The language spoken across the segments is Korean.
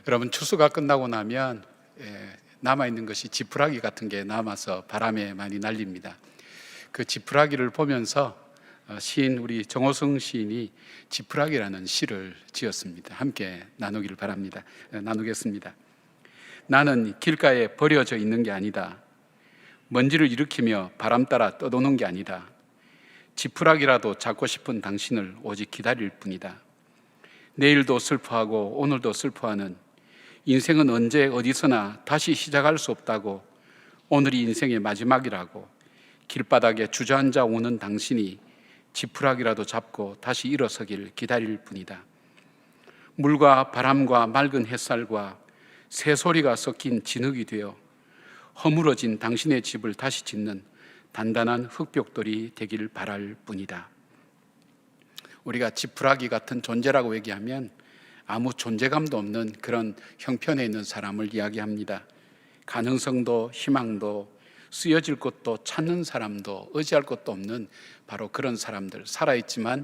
여러분, 추수가 끝나고 나면 남아있는 것이 지푸라기 같은 게 남아서 바람에 많이 날립니다. 그 지푸라기를 보면서 시인 우리 정호승 시인이 지푸라기라는 시를 지었습니다. 함께 나누기를 바랍니다. 나누겠습니다. 나는 길가에 버려져 있는 게 아니다. 먼지를 일으키며 바람 따라 떠도는 게 아니다. 지푸라기라도 잡고 싶은 당신을 오직 기다릴 뿐이다. 내일도 슬퍼하고 오늘도 슬퍼하는 인생은 언제 어디서나 다시 시작할 수 없다고, 오늘이 인생의 마지막이라고 길바닥에 주저앉아 오는 당신이 지푸라기라도 잡고 다시 일어서길 기다릴 뿐이다. 물과 바람과 맑은 햇살과 새소리가 섞인 진흙이 되어 허물어진 당신의 집을 다시 짓는 단단한 흙벽돌이 되길 바랄 뿐이다. 우리가 지푸라기 같은 존재라고 얘기하면 아무 존재감도 없는 그런 형편에 있는 사람을 이야기합니다. 가능성도 희망도 쓰여질 것도 찾는 사람도 의지할 것도 없는 바로 그런 사람들, 살아있지만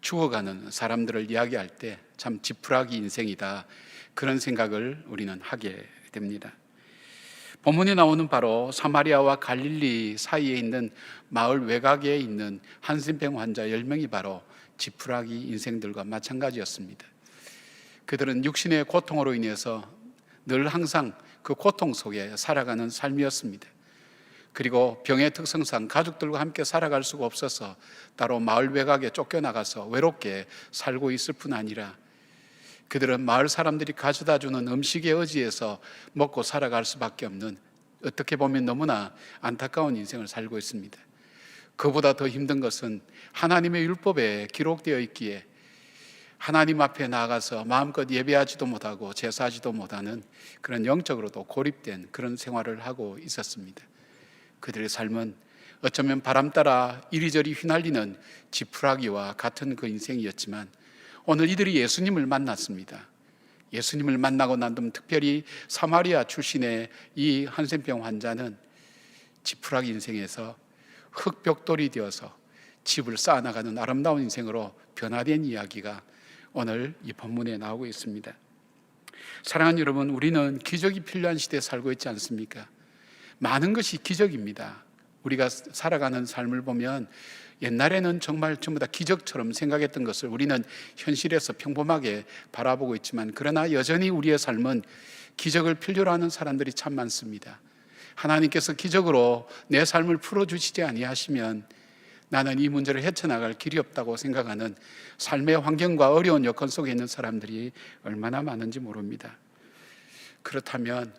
죽어가는 사람들을 이야기할 때 참 지푸라기 인생이다, 그런 생각을 우리는 하게 됩니다. 본문에 나오는 바로 사마리아와 갈릴리 사이에 있는 마을 외곽에 있는 한센병 환자 10명이 바로 지푸라기 인생들과 마찬가지였습니다. 그들은 육신의 고통으로 인해서 늘 항상 그 고통 속에 살아가는 삶이었습니다. 그리고 병의 특성상 가족들과 함께 살아갈 수가 없어서 따로 마을 외곽에 쫓겨나가서 외롭게 살고 있을 뿐 아니라 그들은 마을 사람들이 가져다주는 음식에 의지해서 먹고 살아갈 수밖에 없는, 어떻게 보면 너무나 안타까운 인생을 살고 있습니다. 그보다 더 힘든 것은 하나님의 율법에 기록되어 있기에 하나님 앞에 나아가서 마음껏 예배하지도 못하고 제사하지도 못하는 그런 영적으로도 고립된 그런 생활을 하고 있었습니다. 그들의 삶은 어쩌면 바람 따라 이리저리 휘날리는 지푸라기와 같은 그 인생이었지만 오늘 이들이 예수님을 만났습니다. 예수님을 만나고 난 다음 특별히 사마리아 출신의 이 한센병 환자는 지푸라기 인생에서 흙벽돌이 되어서 집을 쌓아나가는 아름다운 인생으로 변화된 이야기가 오늘 이 본문에 나오고 있습니다. 사랑하는 여러분, 우리는 기적이 필요한 시대에 살고 있지 않습니까? 많은 것이 기적입니다. 우리가 살아가는 삶을 보면 옛날에는 정말 전부 다 기적처럼 생각했던 것을 우리는 현실에서 평범하게 바라보고 있지만, 그러나 여전히 우리의 삶은 기적을 필요로 하는 사람들이 참 많습니다. 하나님께서 기적으로 내 삶을 풀어주시지 아니하시면 나는 이 문제를 헤쳐나갈 길이 없다고 생각하는 삶의 환경과 어려운 여건 속에 있는 사람들이 얼마나 많은지 모릅니다. 그렇다면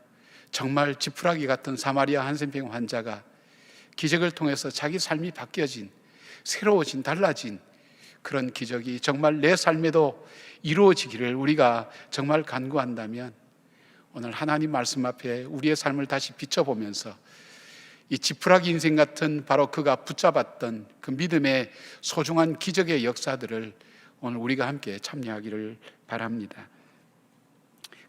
정말 지푸라기 같은 사마리아 한센병 환자가 기적을 통해서 자기 삶이 바뀌어진, 새로워진, 달라진 그런 기적이 정말 내 삶에도 이루어지기를 우리가 정말 간구한다면 오늘 하나님 말씀 앞에 우리의 삶을 다시 비춰보면서 이 지푸라기 인생 같은 바로 그가 붙잡았던 그 믿음의 소중한 기적의 역사들을 오늘 우리가 함께 참여하기를 바랍니다.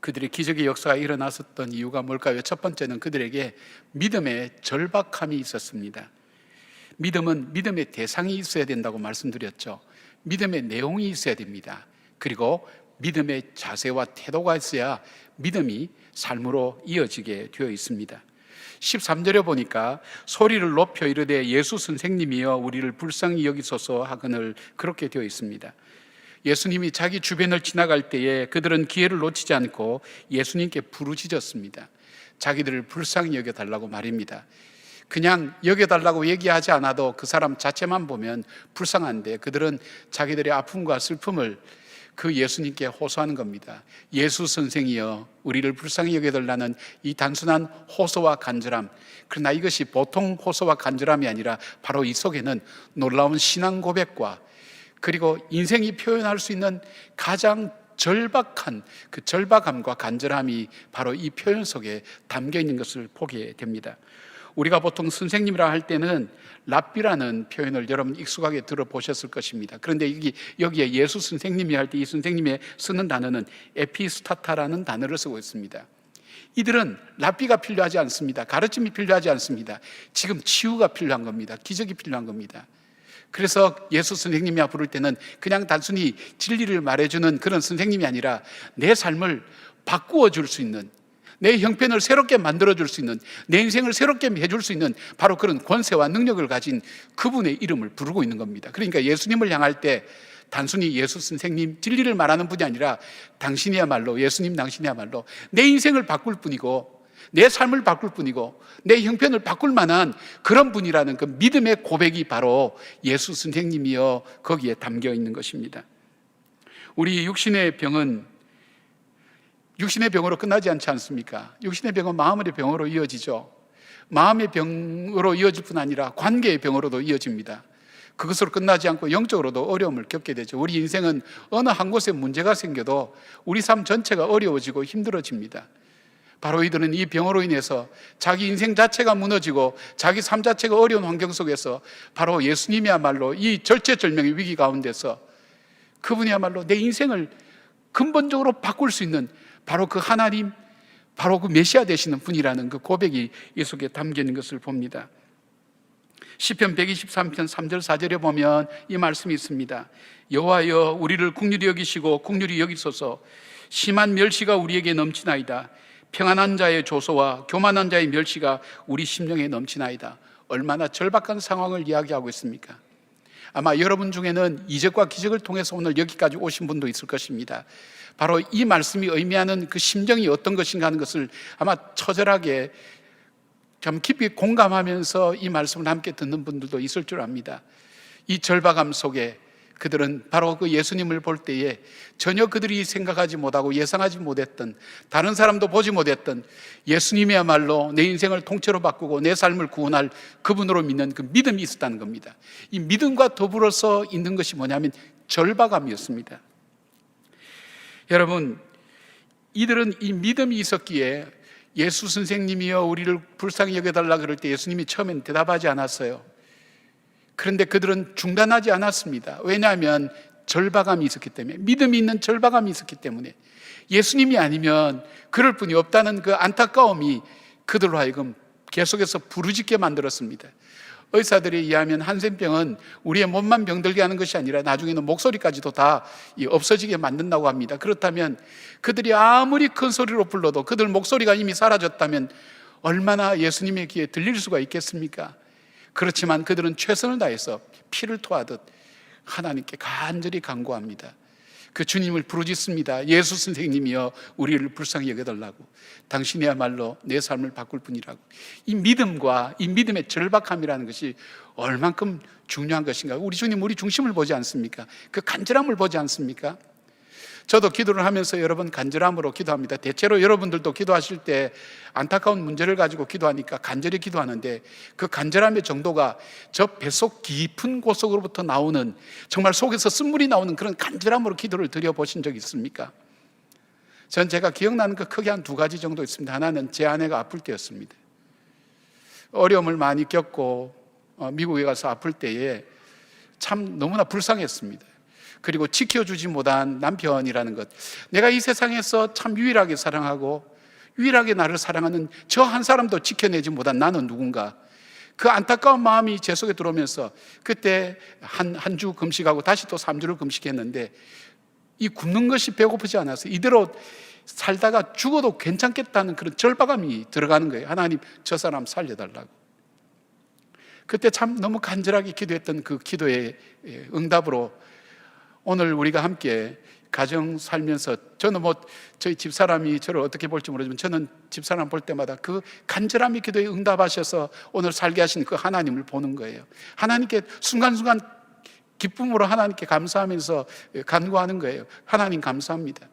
그들의 기적의 역사가 일어났었던 이유가 뭘까요? 첫 번째는 그들에게 믿음의 절박함이 있었습니다. 믿음은 믿음의 대상이 있어야 된다고 말씀드렸죠. 믿음의 내용이 있어야 됩니다. 그리고 믿음의 자세와 태도가 있어야 믿음이 삶으로 이어지게 되어 있습니다. 13절에 보니까 소리를 높여 이르되 예수 선생님이여 우리를 불쌍히 여기소서 하거늘, 그렇게 되어 있습니다. 예수님이 자기 주변을 지나갈 때에 그들은 기회를 놓치지 않고 예수님께 부르짖었습니다. 자기들을 불쌍히 여겨달라고 말입니다. 그냥 여겨달라고 얘기하지 않아도 그 사람 자체만 보면 불쌍한데 그들은 자기들의 아픔과 슬픔을 그 예수님께 호소하는 겁니다. 예수 선생이여 우리를 불쌍히 여겨달라는 이 단순한 호소와 간절함, 그러나 이것이 보통 호소와 간절함이 아니라 바로 이 속에는 놀라운 신앙 고백과 그리고 인생이 표현할 수 있는 가장 절박한 그 절박함과 간절함이 바로 이 표현 속에 담겨 있는 것을 보게 됩니다. 우리가 보통 선생님이라 할 때는 랍비라는 표현을 여러분 익숙하게 들어보셨을 것입니다. 그런데 여기에 예수 선생님이 할 때 이 선생님이 쓰는 단어는 에피스타타라는 단어를 쓰고 있습니다. 이들은 랍비가 필요하지 않습니다. 가르침이 필요하지 않습니다. 지금 치유가 필요한 겁니다. 기적이 필요한 겁니다. 그래서 예수 선생님이 부를 때는 그냥 단순히 진리를 말해주는 그런 선생님이 아니라 내 삶을 바꾸어 줄 수 있는, 내 형편을 새롭게 만들어 줄 수 있는, 내 인생을 새롭게 해줄 수 있는 바로 그런 권세와 능력을 가진 그분의 이름을 부르고 있는 겁니다. 그러니까 예수님을 향할 때 단순히 예수 선생님, 진리를 말하는 분이 아니라 당신이야말로, 예수님 당신이야말로 내 인생을 바꿀 뿐이고 내 삶을 바꿀 뿐이고 내 형편을 바꿀 만한 그런 분이라는 그 믿음의 고백이 바로 예수 선생님이여 거기에 담겨 있는 것입니다. 우리 육신의 병은 육신의 병으로 끝나지 않지 않습니까? 육신의 병은 마음의 병으로 이어지죠. 마음의 병으로 이어질 뿐 아니라 관계의 병으로도 이어집니다. 그것으로 끝나지 않고 영적으로도 어려움을 겪게 되죠. 우리 인생은 어느 한 곳에 문제가 생겨도 우리 삶 전체가 어려워지고 힘들어집니다. 바로 이들은 이 병으로 인해서 자기 인생 자체가 무너지고 자기 삶 자체가 어려운 환경 속에서 바로 예수님이야말로 이 절체절명의 위기 가운데서 그분이야말로 내 인생을 근본적으로 바꿀 수 있는 바로 그 하나님, 바로 그 메시아 되시는 분이라는 그 고백이 이 속에 담겨 있는 것을 봅니다. 시편 123편 3절 4절에 보면 이 말씀이 있습니다. 여호와여 우리를 긍휼히 여기시고 긍휼히 여기소서. 심한 멸시가 우리에게 넘치나이다. 평안한 자의 조소와 교만한 자의 멸시가 우리 심령에 넘치나이다. 얼마나 절박한 상황을 이야기하고 있습니까? 아마 여러분 중에는 이적과 기적을 통해서 오늘 여기까지 오신 분도 있을 것입니다. 바로 이 말씀이 의미하는 그 심정이 어떤 것인가 하는 것을 아마 처절하게 참 깊이 공감하면서 이 말씀을 함께 듣는 분들도 있을 줄 압니다. 이 절박함 속에 그들은 바로 그 예수님을 볼 때에 전혀 그들이 생각하지 못하고 예상하지 못했던, 다른 사람도 보지 못했던 예수님이야말로 내 인생을 통째로 바꾸고 내 삶을 구원할 그분으로 믿는 그 믿음이 있었다는 겁니다. 이 믿음과 더불어서 있는 것이 뭐냐면 절박함이었습니다. 여러분, 이들은 이 믿음이 있었기에 예수 선생님이여 우리를 불쌍히 여겨달라 그럴 때 예수님이 처음엔 대답하지 않았어요. 그런데 그들은 중단하지 않았습니다. 왜냐하면 절박함이 있었기 때문에, 믿음이 있는 절박함이 있었기 때문에, 예수님이 아니면 그럴 분이 없다는 그 안타까움이 그들로 하여금 계속해서 부르짖게 만들었습니다. 의사들에 의하면 한센병은 우리의 몸만 병들게 하는 것이 아니라 나중에는 목소리까지도 다 없어지게 만든다고 합니다. 그렇다면 그들이 아무리 큰 소리로 불러도 그들 목소리가 이미 사라졌다면 얼마나 예수님의 귀에 들릴 수가 있겠습니까? 그렇지만 그들은 최선을 다해서 피를 토하듯 하나님께 간절히 간구합니다. 그 주님을 부르짖습니다. 예수 선생님이여 우리를 불쌍히 여겨달라고, 당신이야말로 내 삶을 바꿀 분이라고. 이 믿음과 이 믿음의 절박함이라는 것이 얼만큼 중요한 것인가. 우리 주님 우리 중심을 보지 않습니까? 그 간절함을 보지 않습니까? 저도 기도를 하면서 여러 번 간절함으로 기도합니다. 대체로 여러분들도 기도하실 때 안타까운 문제를 가지고 기도하니까 간절히 기도하는데 그 간절함의 정도가 저 뱃속 깊은 곳으로부터 나오는, 정말 속에서 쓴물이 나오는 그런 간절함으로 기도를 드려보신 적이 있습니까? 전 제가 기억나는 거 크게 한 두 가지 정도 있습니다. 하나는 제 아내가 아플 때였습니다. 어려움을 많이 겪고 미국에 가서 아플 때에 참 너무나 불쌍했습니다. 그리고 지켜주지 못한 남편이라는 것, 내가 이 세상에서 참 유일하게 사랑하고 유일하게 나를 사랑하는 저 한 사람도 지켜내지 못한 나는 누군가, 그 안타까운 마음이 제 속에 들어오면서 그때 한 주 금식하고 다시 또 3주를 금식했는데 이 굶는 것이 배고프지 않아서 이대로 살다가 죽어도 괜찮겠다는 그런 절박함이 들어가는 거예요. 하나님 저 사람 살려달라고. 그때 참 너무 간절하게 기도했던 그 기도의 응답으로 오늘 우리가 함께 가정 살면서, 저는 저희 집사람이 저를 어떻게 볼지 모르지만 저는 집사람 볼 때마다 그 간절함의 기도에 응답하셔서 오늘 살게 하신 그 하나님을 보는 거예요. 하나님께 순간순간 기쁨으로 하나님께 감사하면서 간구하는 거예요. 하나님 감사합니다.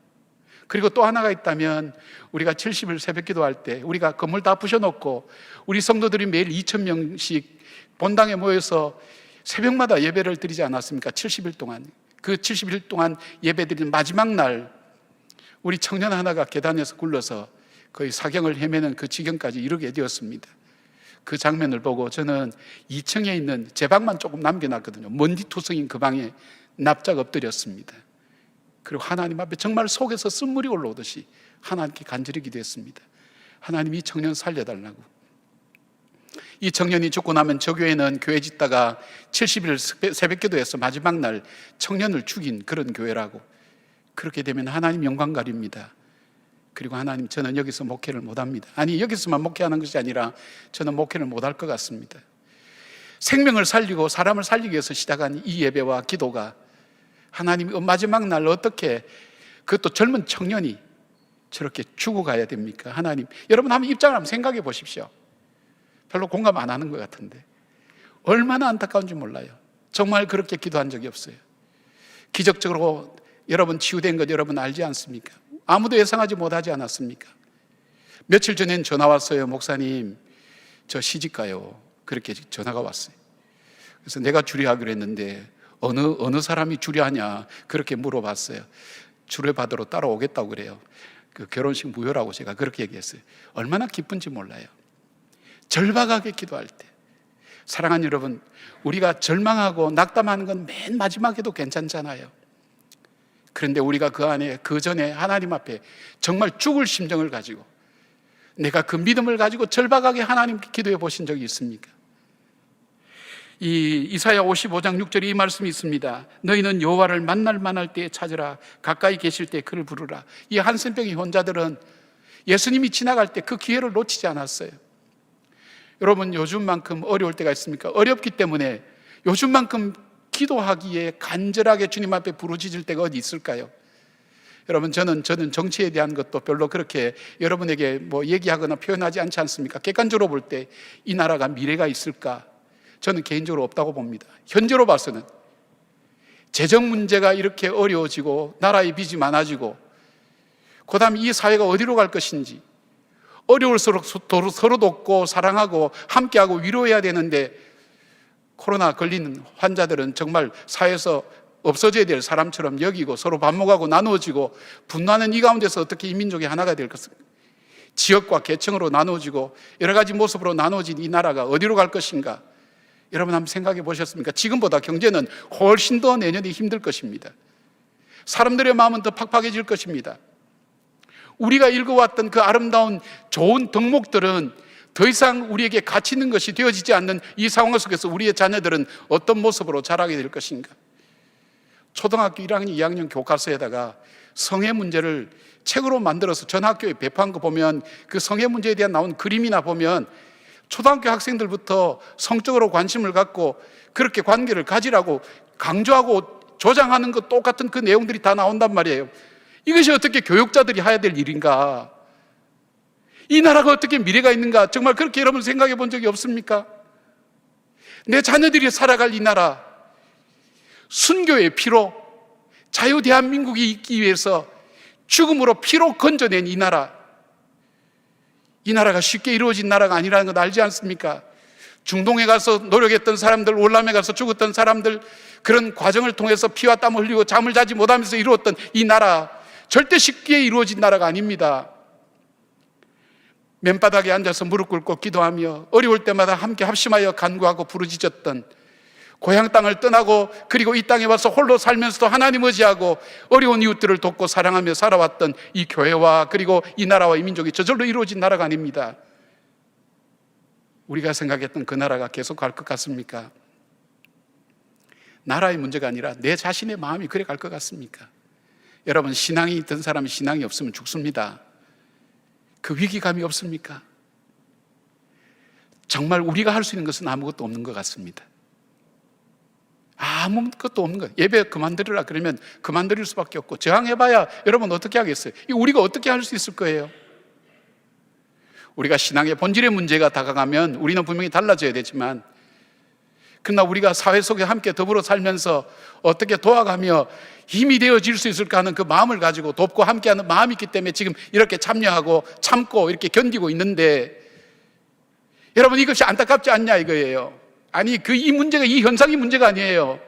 그리고 또 하나가 있다면, 우리가 70일 새벽 기도할 때 우리가 건물 다 부셔놓고 우리 성도들이 매일 2,000명씩 본당에 모여서 새벽마다 예배를 드리지 않았습니까? 70일 동안. 그 70일 동안 예배드리는 마지막 날 우리 청년 하나가 계단에서 굴러서 거의 사경을 헤매는 그 지경까지 이르게 되었습니다. 그 장면을 보고 저는 2층에 있는 제 방만 조금 남겨놨거든요. 먼지투성인 그 방에 납작 엎드렸습니다. 그리고 하나님 앞에 정말 속에서 쓴물이 올라오듯이 하나님께 간절히 기도했습니다. 하나님 이 청년 살려달라고. 이 청년이 죽고 나면 저 교회는 교회 짓다가 70일 새벽기도에서 마지막 날 청년을 죽인 그런 교회라고. 그렇게 되면 하나님 영광 가립니다. 그리고 하나님, 저는 여기서 목회를 못합니다. 아니, 여기서만 목회하는 것이 아니라 저는 목회를 못할 것 같습니다. 생명을 살리고 사람을 살리기 위해서 시작한 이 예배와 기도가 하나님이 마지막 날 어떻게, 그것도 젊은 청년이 저렇게 죽어가야 됩니까? 하나님, 여러분 한번 입장을 한번 생각해 보십시오. 별로 공감 안 하는 것 같은데 얼마나 안타까운지 몰라요. 정말 그렇게 기도한 적이 없어요. 기적적으로 여러분 치유된 것 여러분 알지 않습니까? 아무도 예상하지 못하지 않았습니까? 며칠 전엔 전화 왔어요. 목사님, 저 시집가요. 그렇게 전화가 왔어요. 그래서 내가 주례하기로 했는데 어느 사람이 주례하냐 그렇게 물어봤어요. 주례받으러 따라오겠다고 그래요. 그 결혼식 무효라고 제가 그렇게 얘기했어요. 얼마나 기쁜지 몰라요. 절박하게 기도할 때, 사랑하는 여러분, 우리가 절망하고 낙담하는 건 맨 마지막에도 괜찮잖아요. 그런데 우리가 그 전에 하나님 앞에 정말 죽을 심정을 가지고, 내가 그 믿음을 가지고 절박하게 하나님께 기도해 보신 적이 있습니까? 이 이사야 55장 6절에 이 말씀이 있습니다. 너희는 여호와를 만날 때에 찾으라. 가까이 계실 때 그를 부르라. 이 한센병의 환자들은 예수님이 지나갈 때 그 기회를 놓치지 않았어요. 여러분, 요즘만큼 어려울 때가 있습니까? 어렵기 때문에 요즘만큼 기도하기에 간절하게 주님 앞에 부르짖을 때가 어디 있을까요? 여러분, 저는 정치에 대한 것도 별로 그렇게 여러분에게 뭐 얘기하거나 표현하지 않지 않습니까? 객관적으로 볼 때 이 나라가 미래가 있을까? 저는 개인적으로 없다고 봅니다. 현재로 봐서는 재정 문제가 이렇게 어려워지고 나라의 빚이 많아지고, 그 다음에 이 사회가 어디로 갈 것인지, 어려울수록 서로 돕고 사랑하고 함께하고 위로해야 되는데, 코로나 걸리는 환자들은 정말 사회에서 없어져야 될 사람처럼 여기고 서로 반목하고 나누어지고, 분노하는 이 가운데서 어떻게 이 민족이 하나가 될 것인가? 지역과 계층으로 나누어지고 여러 가지 모습으로 나누어진 이 나라가 어디로 갈 것인가? 여러분 한번 생각해 보셨습니까? 지금보다 경제는 훨씬 더 내년에 힘들 것입니다. 사람들의 마음은 더 팍팍해질 것입니다. 우리가 읽어왔던 그 아름다운 좋은 덕목들은 더 이상 우리에게 가치 있는 것이 되어지지 않는 이 상황 속에서 우리의 자녀들은 어떤 모습으로 자라게 될 것인가? 초등학교 1학년, 2학년 교과서에다가 성의 문제를 책으로 만들어서 전 학교에 배포한 거 보면, 그 성의 문제에 대한 나온 그림이나 보면 초등학교 학생들부터 성적으로 관심을 갖고 그렇게 관계를 가지라고 강조하고 조장하는 것 똑같은 그 내용들이 다 나온단 말이에요. 이것이 어떻게 교육자들이 해야 될 일인가? 이 나라가 어떻게 미래가 있는가? 정말 그렇게 여러분 생각해 본 적이 없습니까? 내 자녀들이 살아갈 이 나라, 순교의 피로 자유 대한민국이 있기 위해서 죽음으로 피로 건져낸 이 나라가 쉽게 이루어진 나라가 아니라는 것 알지 않습니까? 중동에 가서 노력했던 사람들, 월남에 가서 죽었던 사람들, 그런 과정을 통해서 피와 땀을 흘리고 잠을 자지 못하면서 이루었던 이 나라, 절대 쉽게 이루어진 나라가 아닙니다. 맨바닥에 앉아서 무릎 꿇고 기도하며 어려울 때마다 함께 합심하여 간구하고 부르짖었던, 고향 땅을 떠나고 그리고 이 땅에 와서 홀로 살면서도 하나님 의지하고 어려운 이웃들을 돕고 사랑하며 살아왔던 이 교회와 그리고 이 나라와 이 민족이 저절로 이루어진 나라가 아닙니다. 우리가 생각했던 그 나라가 계속 갈 것 같습니까? 나라의 문제가 아니라 내 자신의 마음이 그래 갈 것 같습니까? 여러분, 신앙이 있던 사람이 신앙이 없으면 죽습니다. 그 위기감이 없습니까? 정말 우리가 할 수 있는 것은 아무것도 없는 것 같습니다. 아무것도 없는 거예요. 예배 그만드리라 그러면 그만드릴 수밖에 없고, 저항해봐야 여러분 어떻게 하겠어요? 우리가 어떻게 할 수 있을 거예요? 우리가 신앙의 본질의 문제가 다가가면 우리는 분명히 달라져야 되지만, 그러나 우리가 사회 속에 함께 더불어 살면서 어떻게 도와가며 힘이 되어질 수 있을까 하는 그 마음을 가지고 돕고 함께하는 마음이 있기 때문에 지금 이렇게 참여하고 참고 이렇게 견디고 있는데, 여러분 이것이 안타깝지 않냐 이거예요. 아니, 이 문제가, 이 현상이 문제가 아니에요.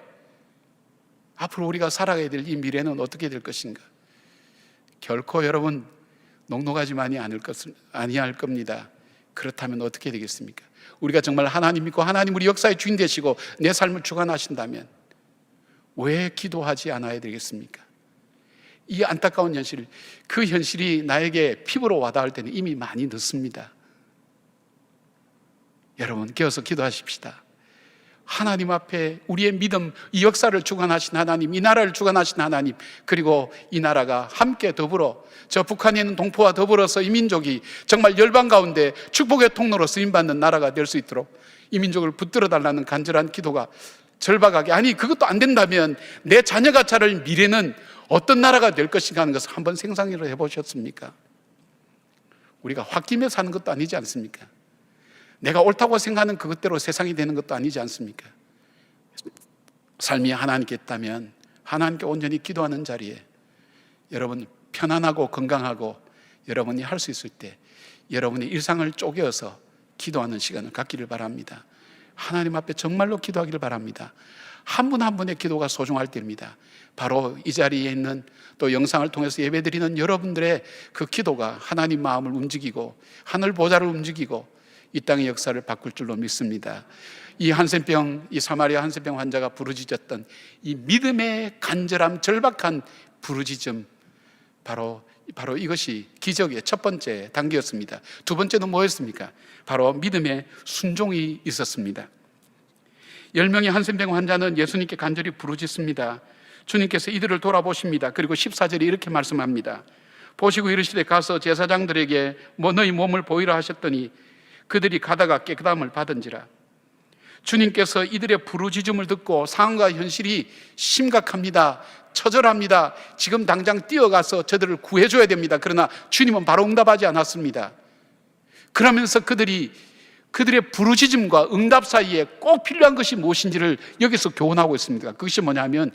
앞으로 우리가 살아가야 될 이 미래는 어떻게 될 것인가? 결코 여러분 녹록하지만이 아니할 겁니다. 그렇다면 어떻게 되겠습니까? 우리가 정말 하나님 믿고 하나님 우리 역사의 주인 되시고 내 삶을 주관하신다면 왜 기도하지 않아야 되겠습니까? 이 안타까운 현실, 그 현실이 나에게 피부로 와닿을 때는 이미 많이 늦습니다. 여러분, 깨어서 기도하십시다. 하나님 앞에 우리의 믿음, 이 역사를 주관하신 하나님, 이 나라를 주관하신 하나님, 그리고 이 나라가 함께 더불어 저 북한에 있는 동포와 더불어서 이 민족이 정말 열방 가운데 축복의 통로로 쓰임받는 나라가 될 수 있도록 이 민족을 붙들어 달라는 간절한 기도가 절박하게, 아니 그것도 안 된다면 내 자녀가 자랄 미래는 어떤 나라가 될 것인가 하는 것을 한번 생각을 해보셨습니까? 우리가 홧김에 사는 것도 아니지 않습니까? 내가 옳다고 생각하는 그것대로 세상이 되는 것도 아니지 않습니까? 삶이 하나님께 있다면 하나님께 온전히 기도하는 자리에 여러분 편안하고 건강하고 여러분이 할 수 있을 때 여러분의 일상을 쪼개어서 기도하는 시간을 갖기를 바랍니다. 하나님 앞에 정말로 기도하기를 바랍니다. 한 분 한 분의 기도가 소중할 때입니다. 바로 이 자리에 있는 또 영상을 통해서 예배드리는 여러분들의 그 기도가 하나님 마음을 움직이고 하늘 보좌를 움직이고 이 땅의 역사를 바꿀 줄로 믿습니다. 이 한센병, 이 사마리아 한센병 환자가 부르짖었던 이 믿음의 간절함, 절박한 부르짖음, 바로 이것이 기적의 첫 번째 단계였습니다. 두 번째는 뭐였습니까? 바로 믿음의 순종이 있었습니다. 10명의 한센병 환자는 예수님께 간절히 부르짖습니다. 주님께서 이들을 돌아보십니다. 그리고 14절에 이렇게 말씀합니다. 보시고 이르시되 가서 제사장들에게 너희 몸을 보이라 하셨더니 그들이 가다가 깨끗함을 받은지라. 주님께서 이들의 부르짖음을 듣고 상황과 현실이 심각합니다. 처절합니다. 지금 당장 뛰어가서 저들을 구해줘야 됩니다. 그러나 주님은 바로 응답하지 않았습니다. 그러면서 그들의 부르짖음과 응답 사이에 꼭 필요한 것이 무엇인지를 여기서 교훈하고 있습니다. 그것이 뭐냐면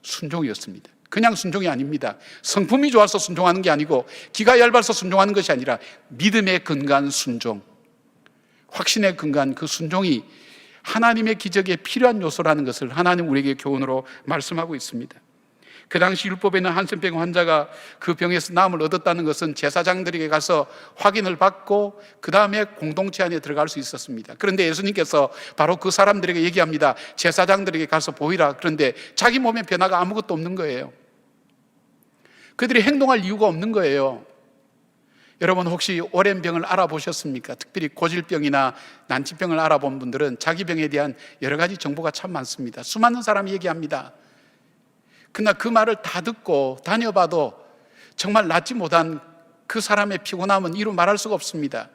순종이었습니다. 그냥 순종이 아닙니다. 성품이 좋아서 순종하는 게 아니고 기가 얇아서 순종하는 것이 아니라 믿음에 근거한 순종, 확신에 근거한 그 순종이 하나님의 기적에 필요한 요소라는 것을 하나님 우리에게 교훈으로 말씀하고 있습니다. 그 당시 율법에는 한센병 환자가 그 병에서 나음을 얻었다는 것은 제사장들에게 가서 확인을 받고 그 다음에 공동체 안에 들어갈 수 있었습니다. 그런데 예수님께서 바로 그 사람들에게 얘기합니다. 제사장들에게 가서 보이라. 그런데 자기 몸에 변화가 아무것도 없는 거예요. 그들이 행동할 이유가 없는 거예요. 여러분 혹시 오랜 병을 알아보셨습니까? 특별히 고질병이나 난치병을 알아본 분들은 자기 병에 대한 여러 가지 정보가 참 많습니다. 수많은 사람이 얘기합니다. 그러나 그 말을 다 듣고 다녀봐도 정말 낫지 못한 그 사람의 피곤함은 이루 말할 수가 없습니다.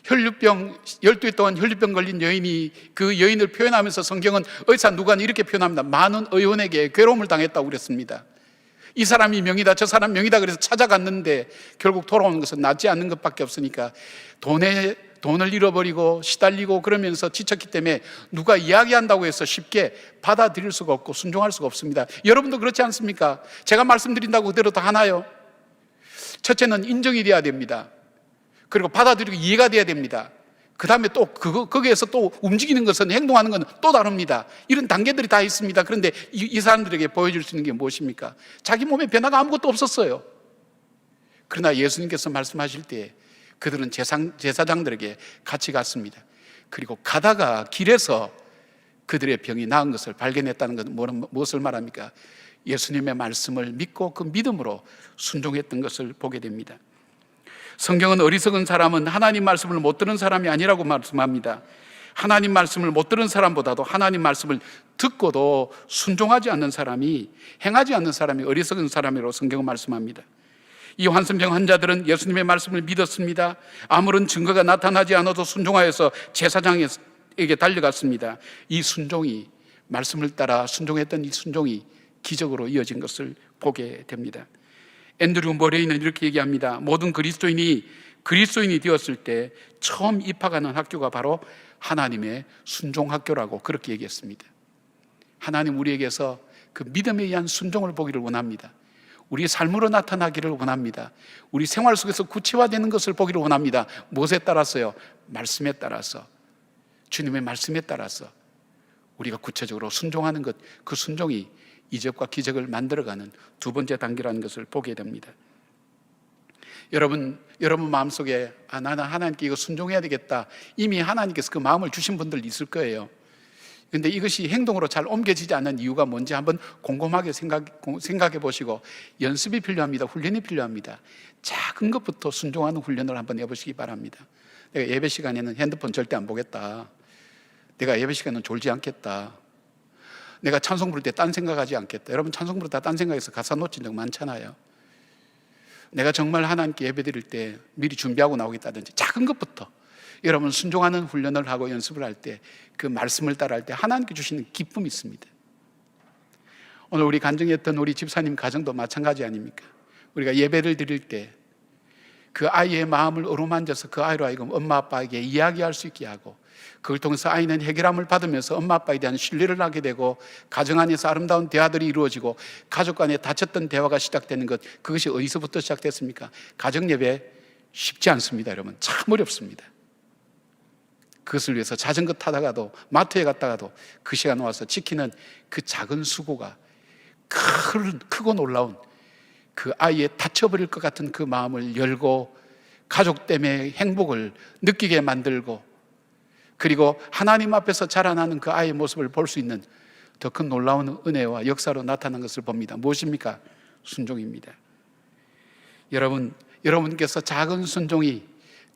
혈류병 12일 동안 혈류병 걸린 여인이 그 여인을 표현하면서 성경은 의사 누가는 이렇게 표현합니다. 많은 의원에게 괴로움을 당했다고 그랬습니다. 이 사람이 명이다 저 사람 명이다 그래서 찾아갔는데 결국 돌아오는 것은 낫지 않는 것밖에 없으니까 돈을 잃어버리고 시달리고 그러면서 지쳤기 때문에 누가 이야기한다고 해서 쉽게 받아들일 수가 없고 순종할 수가 없습니다. 여러분도 그렇지 않습니까? 제가 말씀드린다고 그대로 다 하나요? 첫째는 인정이 돼야 됩니다. 그리고 받아들이고 이해가 돼야 됩니다. 그 다음에 또 거기에서 또 움직이는 것은, 행동하는 것은 또 다릅니다. 이런 단계들이 다 있습니다. 그런데 이 사람들에게 보여줄 수 있는 게 무엇입니까? 자기 몸에 변화가 아무것도 없었어요. 그러나 예수님께서 말씀하실 때 그들은 제사장들에게 같이 갔습니다. 그리고 가다가 길에서 그들의 병이 나은 것을 발견했다는 것은 무엇을 말합니까? 예수님의 말씀을 믿고 그 믿음으로 순종했던 것을 보게 됩니다. 성경은 어리석은 사람은 하나님 말씀을 못 들은 사람이 아니라고 말씀합니다. 하나님 말씀을 못 들은 사람보다도 하나님 말씀을 듣고도 순종하지 않는 사람이, 행하지 않는 사람이 어리석은 사람이라고 성경은 말씀합니다. 이 한센병 환자들은 예수님의 말씀을 믿었습니다. 아무런 증거가 나타나지 않아도 순종하여서 제사장에게 달려갔습니다. 이 순종이, 말씀을 따라 순종했던 이 순종이 기적으로 이어진 것을 보게 됩니다. 앤드류 머레이는 이렇게 얘기합니다. 모든 그리스도인이 되었을 때 처음 입학하는 학교가 바로 하나님의 순종학교라고 그렇게 얘기했습니다. 하나님 우리에게서 그 믿음에 의한 순종을 보기를 원합니다. 우리의 삶으로 나타나기를 원합니다. 우리 생활 속에서 구체화되는 것을 보기를 원합니다. 무엇에 따라서요? 말씀에 따라서, 주님의 말씀에 따라서 우리가 구체적으로 순종하는 것, 그 순종이 이적과 기적을 만들어가는 두 번째 단계라는 것을 보게 됩니다. 여러분 마음속에 나는 하나님께 이거 순종해야 되겠다, 이미 하나님께서 그 마음을 주신 분들 있을 거예요. 그런데 이것이 행동으로 잘 옮겨지지 않는 이유가 뭔지 한번 곰곰하게 생각해 보시고, 연습이 필요합니다. 훈련이 필요합니다. 작은 것부터 순종하는 훈련을 한번 해보시기 바랍니다. 내가 예배 시간에는 핸드폰 절대 안 보겠다, 내가 예배 시간은 졸지 않겠다. 내가 찬송 부를 때 딴 생각하지 않겠다. 여러분 찬송 부를 때 딴 생각해서 가사 놓친 적 많잖아요. 내가 정말 하나님께 예배 드릴 때 미리 준비하고 나오겠다든지 작은 것부터 여러분 순종하는 훈련을 하고 연습을 할 때 그 말씀을 따라할 때 하나님께 주시는 기쁨이 있습니다. 오늘 우리 간증했던 우리 집사님 가정도 마찬가지 아닙니까? 우리가 예배를 드릴 때 그 아이의 마음을 어루만져서 그 아이로 하여금 엄마 아빠에게 이야기할 수 있게 하고 그걸 통해서 아이는 해결함을 받으면서 엄마 아빠에 대한 신뢰를 하게 되고 가정 안에서 아름다운 대화들이 이루어지고 가족 간에 다쳤던 대화가 시작되는 것, 그것이 어디서부터 시작됐습니까? 가정 예배 쉽지 않습니다. 여러분 참 어렵습니다. 그것을 위해서 자전거 타다가도 마트에 갔다가도 그 시간 와서 지키는 그 작은 수고가 크고 놀라운 그 아이의 다쳐버릴 것 같은 그 마음을 열고 가족 때문에 행복을 느끼게 만들고 그리고 하나님 앞에서 자라나는 그 아이의 모습을 볼 수 있는 더 큰 놀라운 은혜와 역사로 나타난 것을 봅니다. 무엇입니까? 순종입니다. 여러분께서 작은 순종이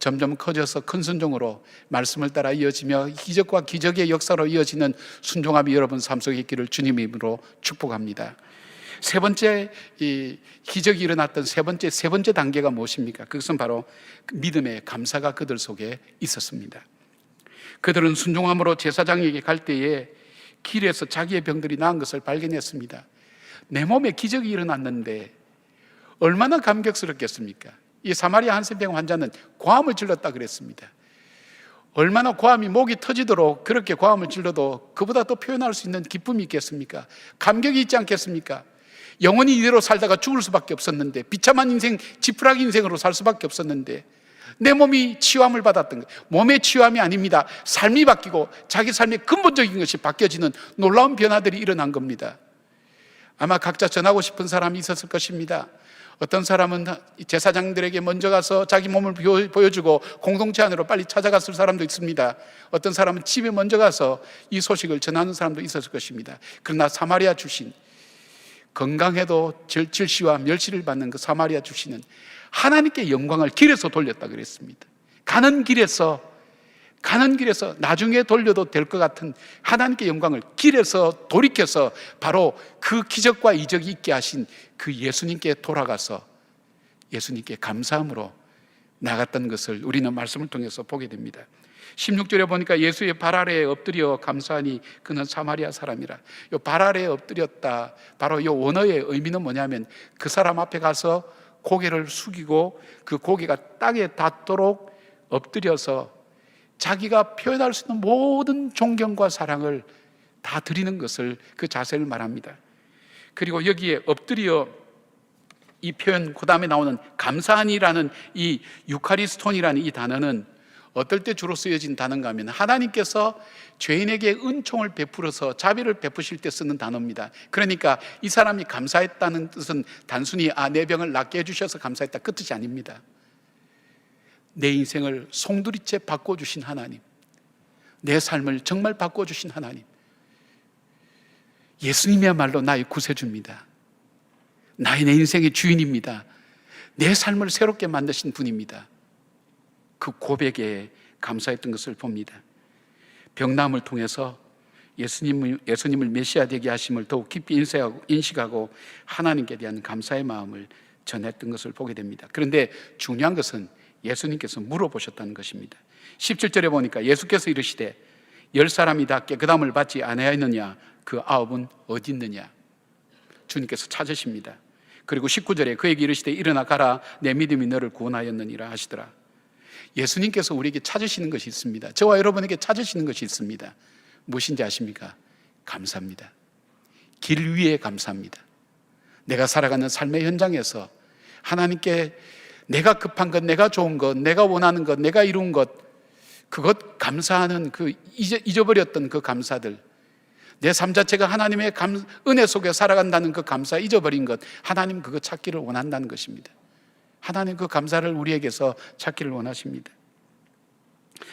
점점 커져서 큰 순종으로 말씀을 따라 이어지며 기적과 기적의 역사로 이어지는 순종함이 여러분 삶 속에 있기를 주님의 이름으로 축복합니다. 세 번째 이 기적이 일어났던 세 번째 단계가 무엇입니까? 그것은 바로 믿음의 감사가 그들 속에 있었습니다. 그들은 순종함으로 제사장에게 갈 때에 길에서 자기의 병들이 나은 것을 발견했습니다. 내 몸에 기적이 일어났는데 얼마나 감격스럽겠습니까? 이 사마리아 한센병 환자는 고함을 질렀다 그랬습니다. 얼마나 고함이 목이 터지도록 그렇게 고함을 질러도 그보다 더 표현할 수 있는 기쁨이 있겠습니까? 감격이 있지 않겠습니까? 영원히 이대로 살다가 죽을 수밖에 없었는데, 비참한 인생, 지푸라기 인생으로 살 수밖에 없었는데 내 몸이 치유함을 받았던 거예요. 몸의 치유함이 아닙니다. 삶이 바뀌고 자기 삶의 근본적인 것이 바뀌어지는 놀라운 변화들이 일어난 겁니다. 아마 각자 전하고 싶은 사람이 있었을 것입니다. 어떤 사람은 제사장들에게 먼저 가서 자기 몸을 보여주고 공동체 안으로 빨리 찾아갔을 사람도 있습니다. 어떤 사람은 집에 먼저 가서 이 소식을 전하는 사람도 있었을 것입니다. 그러나 사마리아 출신, 건강해도 질시와 멸시를 받는 그 사마리아 출신은 하나님께 영광을 길에서 돌렸다 그랬습니다. 가는 길에서 나중에 돌려도 될 것 같은 하나님께 영광을 길에서 돌이켜서 바로 그 기적과 이적이 있게 하신 그 예수님께 돌아가서 예수님께 감사함으로 나갔던 것을 우리는 말씀을 통해서 보게 됩니다. 16절에 보니까 예수의 발 아래에 엎드려 감사하니 그는 사마리아 사람이라. 요 발 아래에 엎드렸다, 바로 요 원어의 의미는 뭐냐면 그 사람 앞에 가서 고개를 숙이고 그 고개가 땅에 닿도록 엎드려서 자기가 표현할 수 있는 모든 존경과 사랑을 다 드리는 것을, 그 자세를 말합니다. 그리고 여기에 엎드려 이 표현, 그 다음에 나오는 감사하니라는 이 유카리스톤이라는 이 단어는 어떨 때 주로 쓰여진 단어인가 하면 하나님께서 죄인에게 은총을 베풀어서 자비를 베푸실 때 쓰는 단어입니다. 그러니까 이 사람이 감사했다는 뜻은 단순히 내 병을 낫게 해주셔서 감사했다, 그 뜻이 아닙니다. 내 인생을 송두리째 바꿔주신 하나님, 내 삶을 정말 바꿔주신 하나님, 예수님이야말로 나의 구세주입니다. 내 인생의 주인입니다. 내 삶을 새롭게 만드신 분입니다. 그 고백에 감사했던 것을 봅니다. 병남을 통해서 예수님을 메시아 되게 하심을 더욱 깊이 인식하고 하나님께 대한 감사의 마음을 전했던 것을 보게 됩니다. 그런데 중요한 것은 예수님께서 물어보셨다는 것입니다. 17절에 보니까 예수께서 이르시되 10사람이 다 깨끗함을 받지 아니하였느냐? 그 9은 어디 있느냐? 주님께서 찾으십니다. 그리고 19절에 그에게 이르시되 일어나 가라, 내 믿음이 너를 구원하였느니라 하시더라. 예수님께서 우리에게 찾으시는 것이 있습니다. 저와 여러분에게 찾으시는 것이 있습니다. 무엇인지 아십니까? 감사합니다. 길 위에 감사합니다. 내가 살아가는 삶의 현장에서 하나님께 내가 급한 것, 내가 좋은 것, 내가 원하는 것, 내가 이룬 것, 그것 감사하는 그 잊어버렸던 그 감사들, 내 삶 자체가 하나님의 은혜 속에 살아간다는 그 감사 잊어버린 것, 하나님 그거 찾기를 원한다는 것입니다. 하나님 그 감사를 우리에게서 찾기를 원하십니다.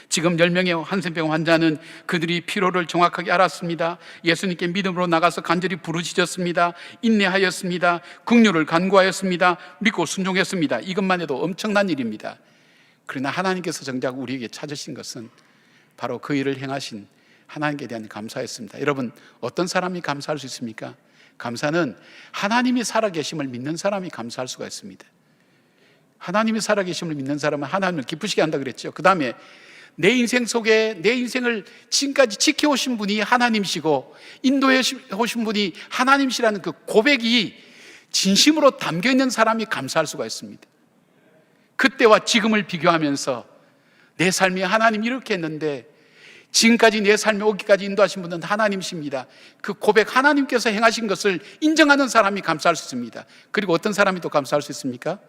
지금 10명의 한센병 환자는 그들이 필요를 정확하게 알았습니다. 예수님께 믿음으로 나가서 간절히 부르짖었습니다. 인내하였습니다. 긍휼을 간구하였습니다. 믿고 순종했습니다. 이것만 해도 엄청난 일입니다. 그러나 하나님께서 정작 우리에게 찾으신 것은 바로 그 일을 행하신 하나님께 대한 감사였습니다. 여러분, 어떤 사람이 감사할 수 있습니까? 감사는 하나님이 살아계심을 믿는 사람이 감사할 수가 있습니다. 하나님이 살아계심을 믿는 사람은 하나님을 기쁘시게 한다 그랬죠. 그 다음에 내 인생 속에 내 인생을 지금까지 지켜오신 분이 하나님이시고 인도해 오신 분이 하나님이시라는 그 고백이 진심으로 담겨있는 사람이 감사할 수가 있습니다. 그때와 지금을 비교하면서 내 삶이 하나님이 이렇게 했는데 지금까지 내 삶에 오기까지 인도하신 분은 하나님이십니다. 그 고백, 하나님께서 행하신 것을 인정하는 사람이 감사할 수 있습니다. 그리고 어떤 사람이 또 감사할 수 있습니까?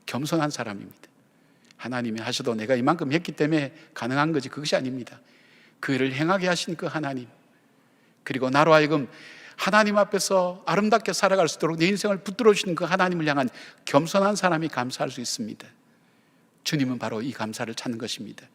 겸손한 사람입니다. 하나님이 하셔도 내가 이만큼 했기 때문에 가능한 거지, 그것이 아닙니다. 그 일을 행하게 하신 그 하나님, 그리고 나로 하여금 하나님 앞에서 아름답게 살아갈 수 있도록 내 인생을 붙들어 주시는 그 하나님을 향한 겸손한 사람이 감사할 수 있습니다. 주님은 바로 이 감사를 찾는 것입니다.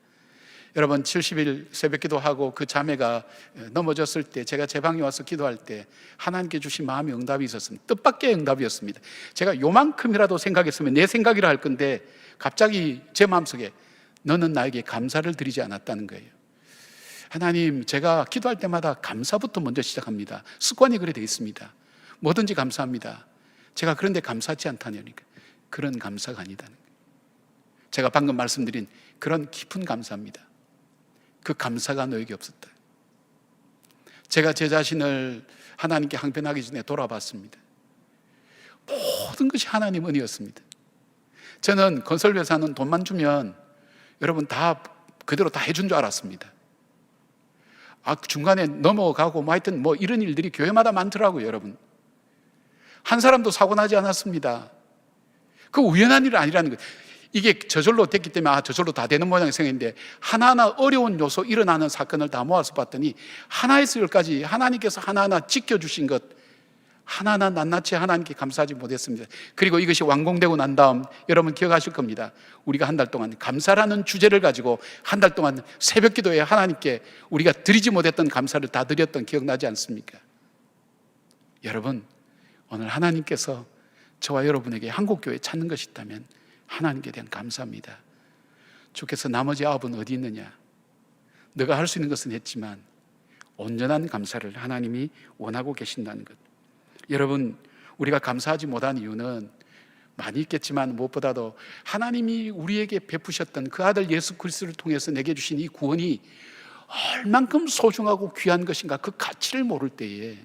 여러분, 70일 새벽 기도하고 그 자매가 넘어졌을 때 제가 제 방에 와서 기도할 때 하나님께 주신 마음의 응답이 있었습니다. 뜻밖의 응답이었습니다. 제가 요만큼이라도 생각했으면 내 생각이라 할 건데 갑자기 제 마음속에 너는 나에게 감사를 드리지 않았다는 거예요. 하나님, 제가 기도할 때마다 감사부터 먼저 시작합니다. 습관이 그래 되어 있습니다. 뭐든지 감사합니다. 제가 그런데 감사하지 않다니까 그런 감사가 아니다는 거예요. 제가 방금 말씀드린 그런 깊은 감사입니다. 그 감사가 너에게 없었다. 제가 제 자신을 하나님께 항변하기 전에 돌아봤습니다. 모든 것이 하나님 은혜였습니다. 저는 건설회사는 돈만 주면 여러분 다 그대로 다 해준 줄 알았습니다. 중간에 넘어가고 하여튼 이런 일들이 교회마다 많더라고요. 여러분, 한 사람도 사고 나지 않았습니다. 그 우연한 일은 아니라는 거예요. 이게 저절로 됐기 때문에 저절로 다 되는 모양이 생겼는데 하나하나 어려운 요소 일어나는 사건을 다 모아서 봤더니 하나에서 열까지 하나님께서 하나하나 지켜주신 것 하나하나 낱낱이 하나님께 감사하지 못했습니다. 그리고 이것이 완공되고 난 다음 여러분 기억하실 겁니다. 우리가 한 달 동안 감사라는 주제를 가지고 한 달 동안 새벽 기도에 하나님께 우리가 드리지 못했던 감사를 다 드렸던 기억나지 않습니까? 여러분, 오늘 하나님께서 저와 여러분에게 한국교회 찾는 것이 있다면 하나님께 대한 감사합니다. 주께서 나머지 9은 어디 있느냐? 너가 할 수 있는 것은 했지만 온전한 감사를 하나님이 원하고 계신다는 것. 여러분, 우리가 감사하지 못한 이유는 많이 있겠지만 무엇보다도 하나님이 우리에게 베푸셨던 그 아들 예수 그리스도를 통해서 내게 주신 이 구원이 얼만큼 소중하고 귀한 것인가, 그 가치를 모를 때에,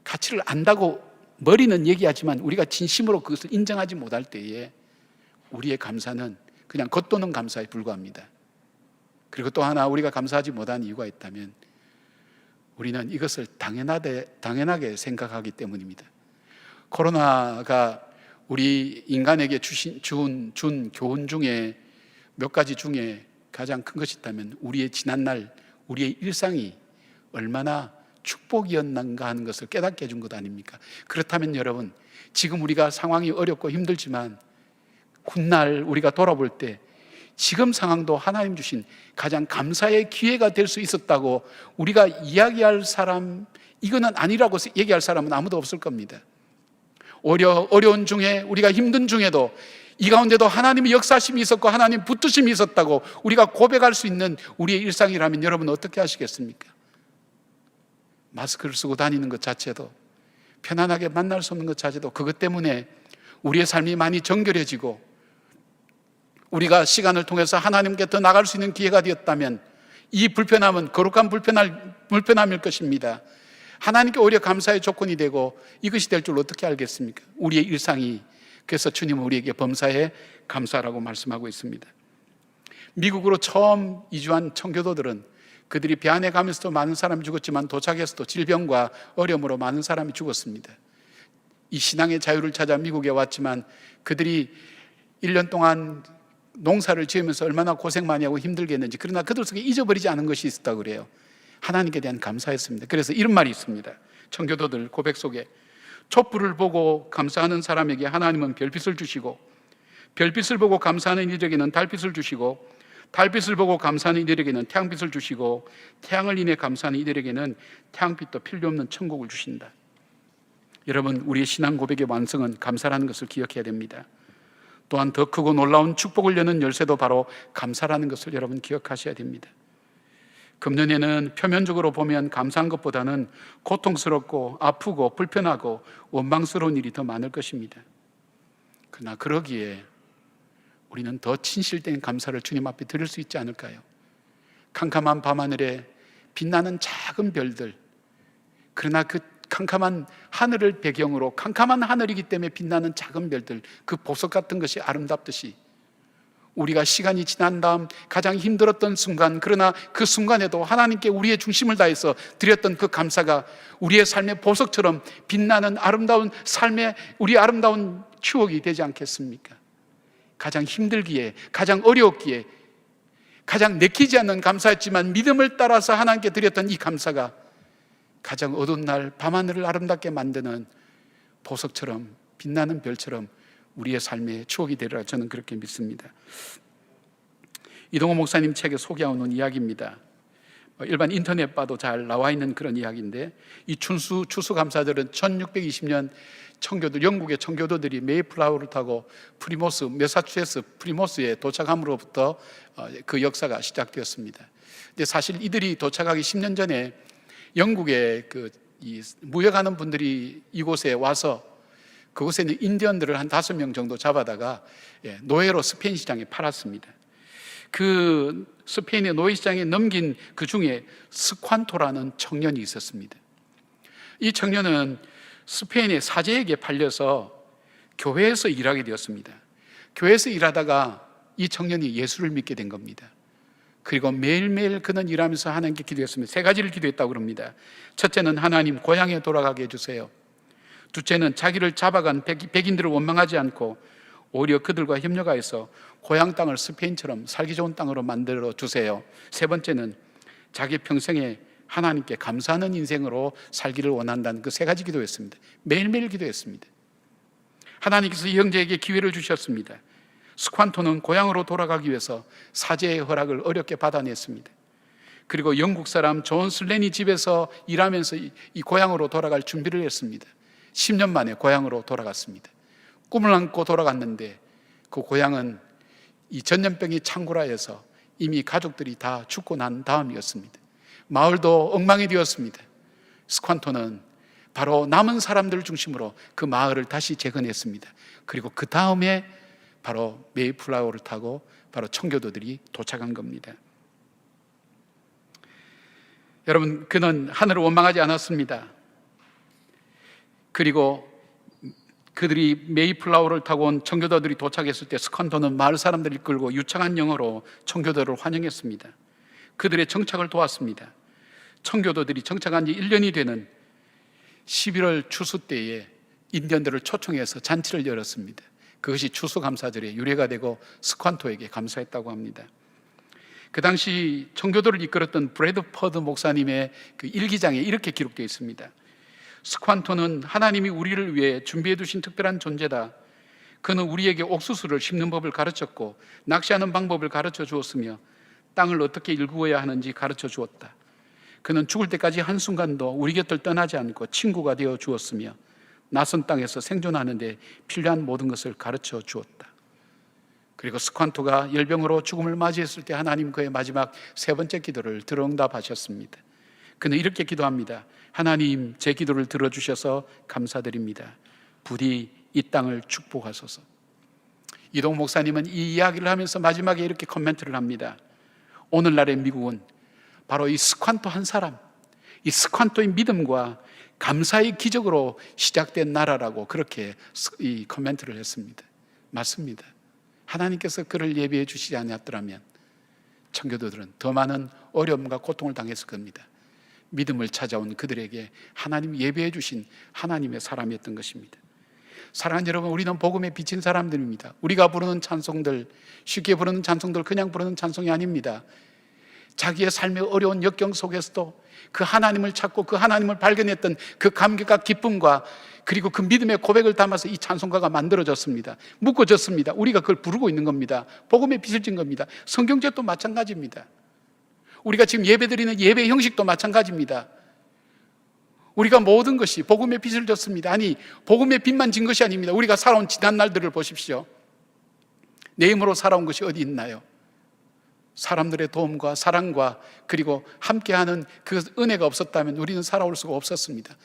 가치를 안다고 머리는 얘기하지만 우리가 진심으로 그것을 인정하지 못할 때에 우리의 감사는 그냥 겉도는 감사에 불과합니다. 그리고 또 하나 우리가 감사하지 못한 이유가 있다면 우리는 이것을 당연하게 생각하기 때문입니다. 코로나가 우리 인간에게 준 교훈 중에 몇 가지 중에 가장 큰 것이 있다면 우리의 지난날, 우리의 일상이 얼마나 축복이었는가 하는 것을 깨닫게 해준 것 아닙니까? 그렇다면 여러분, 지금 우리가 상황이 어렵고 힘들지만 훗날 우리가 돌아볼 때 지금 상황도 하나님 주신 가장 감사의 기회가 될 수 있었다고 우리가 이야기할 사람, 이거는 아니라고 얘기할 사람은 아무도 없을 겁니다. 어려운 중에, 우리가 힘든 중에도 이 가운데도 하나님의 역사심이 있었고 하나님 붙드심이 있었다고 우리가 고백할 수 있는 우리의 일상이라면 여러분 어떻게 하시겠습니까? 마스크를 쓰고 다니는 것 자체도, 편안하게 만날 수 없는 것 자체도 그것 때문에 우리의 삶이 많이 정결해지고 우리가 시간을 통해서 하나님께 더 나갈 수 있는 기회가 되었다면 이 불편함은 거룩한 불편함일 것입니다. 하나님께 오히려 감사의 조건이 되고 이것이 될 줄 어떻게 알겠습니까? 우리의 일상이. 그래서 주님은 우리에게 범사에 감사라고 말씀하고 있습니다. 미국으로 처음 이주한 청교도들은 그들이 배 안에 가면서도 많은 사람이 죽었지만 도착해서도 질병과 어려움으로 많은 사람이 죽었습니다. 이 신앙의 자유를 찾아 미국에 왔지만 그들이 1년 동안 농사를 지으면서 얼마나 고생 많이 하고 힘들게 했는지, 그러나 그들 속에 잊어버리지 않은 것이 있었다고 그래요. 하나님께 대한 감사였습니다. 그래서 이런 말이 있습니다. 청교도들 고백 속에 촛불을 보고 감사하는 사람에게 하나님은 별빛을 주시고, 별빛을 보고 감사하는 이들에게는 달빛을 주시고, 달빛을 보고 감사하는 이들에게는 태양빛을 주시고, 태양을 인해 감사하는 이들에게는 태양빛도 필요 없는 천국을 주신다. 여러분, 우리의 신앙 고백의 완성은 감사라는 것을 기억해야 됩니다. 또한 더 크고 놀라운 축복을 여는 열쇠도 바로 감사라는 것을 여러분 기억하셔야 됩니다. 금년에는 표면적으로 보면 감사한 것보다는 고통스럽고 아프고 불편하고 원망스러운 일이 더 많을 것입니다. 그러나 그러기에 우리는 더 진실된 감사를 주님 앞에 드릴 수 있지 않을까요? 캄캄한 밤하늘에 빛나는 작은 별들, 그러나 그 캄캄한 하늘을 배경으로, 캄캄한 하늘이기 때문에 빛나는 작은 별들, 그 보석 같은 것이 아름답듯이 우리가 시간이 지난 다음 가장 힘들었던 순간, 그러나 그 순간에도 하나님께 우리의 중심을 다해서 드렸던 그 감사가 우리의 삶의 보석처럼 빛나는 아름다운 삶의 우리 아름다운 추억이 되지 않겠습니까? 가장 힘들기에, 가장 어려웠기에, 가장 내키지 않는 감사였지만 믿음을 따라서 하나님께 드렸던 이 감사가 가장 어두운 날 밤하늘을 아름답게 만드는 보석처럼 빛나는 별처럼 우리의 삶의 추억이 되리라 저는 그렇게 믿습니다. 이동호 목사님 책에 소개하는 이야기입니다. 일반 인터넷 봐도 잘 나와 있는 그런 이야기인데, 이 추수감사절은 1620년 청교도, 영국의 청교도들이 메이플라워를 타고 프리모스, 매사추세츠 프리모스에 도착함으로부터 그 역사가 시작되었습니다. 근데 사실 이들이 도착하기 10년 전에 영국의 무역하는 분들이 이곳에 와서 그곳에 있는 인디언들을 한 5명 정도 잡아다가 노예로 스페인 시장에 팔았습니다. 그 스페인의 노예 시장에 넘긴 그 중에 스ኳ토라는 청년이 있었습니다. 이 청년은 스페인의 사제에게 팔려서 교회에서 일하게 되었습니다. 교회에서 일하다가 이 청년이 예수를 믿게 된 겁니다. 그리고 매일매일 그는 일하면서 하나님께 기도했습니다. 3가지를 기도했다고 합니다. 첫째는 하나님 고향에 돌아가게 해주세요. 둘째는 자기를 잡아간 백인들을 원망하지 않고 오히려 그들과 협력하여서 고향 땅을 스페인처럼 살기 좋은 땅으로 만들어 주세요. 세 번째는 자기 평생에 하나님께 감사하는 인생으로 살기를 원한다는 그 3가지 기도했습니다. 매일매일 기도했습니다. 하나님께서 이 형제에게 기회를 주셨습니다. 스ኳ토는 고향으로 돌아가기 위해서 사제의 허락을 어렵게 받아냈습니다. 그리고 영국 사람 존 슬레니 집에서 일하면서 이 고향으로 돌아갈 준비를 했습니다. 10년 만에 고향으로 돌아갔습니다. 꿈을 안고 돌아갔는데 그 고향은 이 전염병이 창궐하여서 이미 가족들이 다 죽고 난 다음이었습니다. 마을도 엉망이 되었습니다. 스ኳ토는 바로 남은 사람들을 중심으로 그 마을을 다시 재건했습니다. 그리고 그 다음에 바로 메이플라워를 타고 바로 청교도들이 도착한 겁니다. 여러분, 그는 하늘을 원망하지 않았습니다. 그리고 그들이 메이플라워를 타고 온 청교도들이 도착했을 때 스ኳ토는 마을 사람들을 이끌고 유창한 영어로 청교도를 환영했습니다. 그들의 정착을 도왔습니다. 청교도들이 정착한 지 1년이 되는 11월 추수 때에 인디언들을 초청해서 잔치를 열었습니다. 그것이 추수감사절의 유래가 되고 스ኳ토에게 감사했다고 합니다. 그 당시 청교도를 이끌었던 브래드퍼드 목사님의 그 일기장에 이렇게 기록되어 있습니다. 스ኳ토는 하나님이 우리를 위해 준비해 두신 특별한 존재다. 그는 우리에게 옥수수를 심는 법을 가르쳤고 낚시하는 방법을 가르쳐 주었으며 땅을 어떻게 일구어야 하는지 가르쳐 주었다. 그는 죽을 때까지 한순간도 우리 곁을 떠나지 않고 친구가 되어 주었으며 낯선 땅에서 생존하는 데 필요한 모든 것을 가르쳐 주었다. 그리고 스ኳ토가 열병으로 죽음을 맞이했을 때 하나님 그의 마지막 3번째 기도를 들어응답하셨습니다. 그는 이렇게 기도합니다. 하나님, 제 기도를 들어주셔서 감사드립니다. 부디 이 땅을 축복하소서. 이동 목사님은 이 이야기를 하면서 마지막에 이렇게 코멘트를 합니다. 오늘날의 미국은 바로 이 스ኳ토 한 사람, 이 스ኳ토의 믿음과 감사의 기적으로 시작된 나라라고 그렇게 이 코멘트를 했습니다. 맞습니다. 하나님께서 그를 예비해 주시지 않았더라면 청교도들은 더 많은 어려움과 고통을 당했을 겁니다. 믿음을 찾아온 그들에게 하나님 예비해 주신 하나님의 사람이었던 것입니다. 사랑하는 여러분, 우리는 복음에 비친 사람들입니다. 우리가 부르는 찬송들, 쉽게 부르는 찬송들, 그냥 부르는 찬송이 아닙니다. 자기의 삶의 어려운 역경 속에서도 그 하나님을 찾고 그 하나님을 발견했던 그 감격과 기쁨과 그리고 그 믿음의 고백을 담아서 이 찬송가가 만들어졌습니다. 묶어졌습니다. 우리가 그걸 부르고 있는 겁니다. 복음에 빛을 진 겁니다. 성경책도 마찬가지입니다. 우리가 지금 예배드리는 예배 형식도 마찬가지입니다. 우리가 모든 것이 복음의 빛을 줬습니다. 아니, 복음의 빛만 진 것이 아닙니다. 우리가 살아온 지난 날들을 보십시오. 내 힘으로 살아온 것이 어디 있나요? 사람들의 도움과 사랑과 그리고 함께하는 그 은혜가 없었다면 우리는 살아올 수가 없었습니다.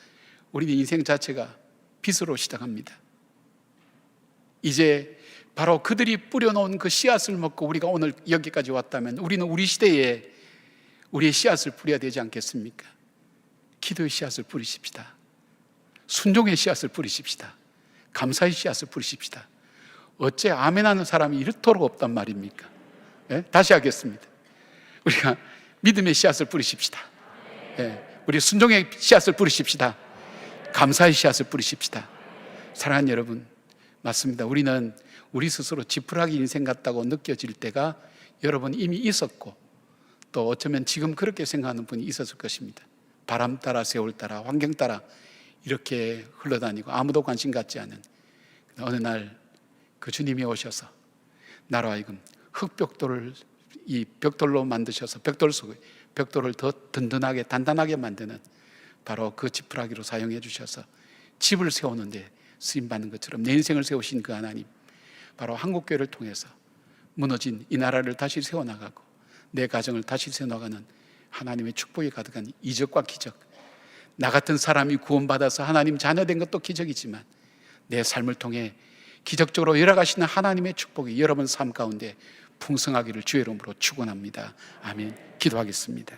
우리는 인생 자체가 빚으로 시작합니다. 이제 바로 그들이 뿌려놓은 그 씨앗을 먹고 우리가 오늘 여기까지 왔다면 우리는 우리 시대에 우리의 씨앗을 뿌려야 되지 않겠습니까? 기도의 씨앗을 뿌리십시다. 순종의 씨앗을 뿌리십시다. 감사의 씨앗을 뿌리십시다. 어째 아멘하는 사람이 이렇도록 없단 말입니까? 예? 다시 하겠습니다. 우리가 믿음의 씨앗을 뿌리십시다. 예. 우리 순종의 씨앗을 뿌리십시다. 감사의 씨앗을 뿌리십시다. 사랑하는 여러분, 맞습니다. 우리는 우리 스스로 지푸라기 인생 같다고 느껴질 때가 여러분 이미 있었고 또 어쩌면 지금 그렇게 생각하는 분이 있었을 것입니다. 바람 따라 세월 따라 환경 따라 이렇게 흘러다니고 아무도 관심 갖지 않은 어느 날 그 주님이 오셔서 나로 하여금 흙벽돌을 이 벽돌로 만드셔서 벽돌 속에 벽돌을 더 든든하게 단단하게 만드는 바로 그 지푸라기로 사용해 주셔서 집을 세우는데 쓰임받는 것처럼 내 인생을 세우신 그 하나님, 바로 한국교회를 통해서 무너진 이 나라를 다시 세워나가고 내 가정을 다시 세워나가는 하나님의 축복이 가득한 이적과 기적, 나 같은 사람이 구원받아서 하나님 자녀된 것도 기적이지만 내 삶을 통해 기적적으로 열어가시는 하나님의 축복이 여러분 삶 가운데 풍성하기를 주의 이름으로 축원합니다. 아멘. 기도하겠습니다.